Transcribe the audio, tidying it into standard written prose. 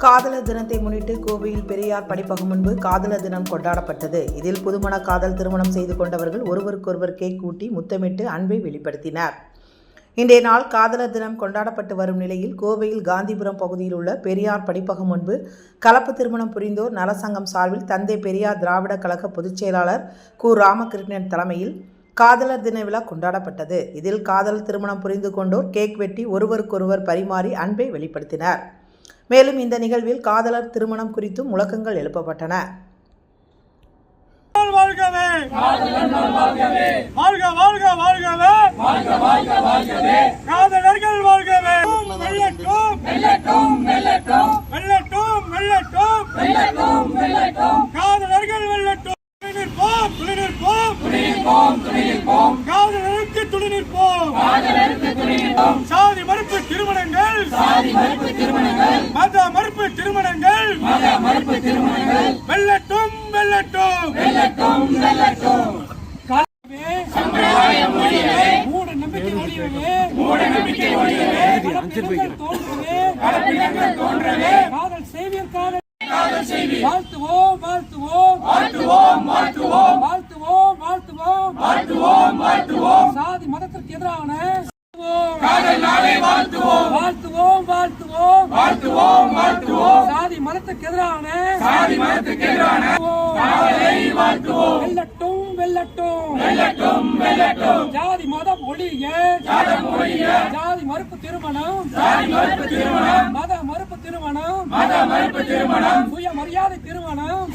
காதலர் தினத்தை முன்னிட்டு கோவையில் பெரியார் படிப்பகம் முன்பு காதலர் தினம் கொண்டாடப்பட்டது. இதில் புதுமண காதல் திருமணம் செய்து கொண்டவர்கள் ஒருவருக்கொருவர் கேக் கூட்டி முத்தமிட்டு அன்பை வெளிப்படுத்தினர். இன்றைய நாள் காதலர் தினம் கொண்டாடப்பட்டு வரும் நிலையில் கோவையில் காந்திபுரம் பகுதியில் உள்ள பெரியார் படிப்பகம் முன்பு கலப்பு திருமணம் புரிந்தோர் நலசங்கம் சார்பில் தந்தை பெரியார் திராவிட கழக பொதுச் செயலாளர் கு. ராமகிருஷ்ணன் தலைமையில் காதலர் தின விழா கொண்டாடப்பட்டது. இதில் காதல் திருமணம் புரிந்து கொண்டோர் கேக் வெட்டி ஒருவருக்கொருவர் பரிமாறி அன்பை வெளிப்படுத்தினர். மேலும் இந்த நிகழ்வில் காதலர் திருமணம் குறித்தும் முழக்கங்கள் எழுப்பப்பட்டன. சாதி மறுப்பு திருமணங்கள் மத மறுப்பு திருமணங்கள் வெல்லட்டும் வெல்லட்டும் வெல்லட்டும் வெல்லட்டும் மூட நம்பிக்கை ஒழியவே தோன்றவே காதல் செய்வீர் வாழ்த்துவோம் வாழ்த்துவோம் வாழ்த்துவோம் வாழ்த்துவோம் வாழ்த்துவோம் வாழ்த்துவோம் வாழ்த்துவோம் வாழ்த்துவோம் சாதி மதத்திற்கு எதிரான வாழ்த்துவோம் வாழ்த்துவோம் வாழ்த்துவோம் வாழ்த்துவோம் வாழ்த்துவோம் சாதி மதத்துக்கு எதிரான வாழ்த்துவோம் வெல்லட்டும் வெல்லட்டும் வெல்லட்டும் வெல்லட்டும் ஜாதி மதம் ஒழிய ஜாதி மறுப்பு திருமணம் மத மறுப்பு திருமணம் சுயமரியாதை திருமணம்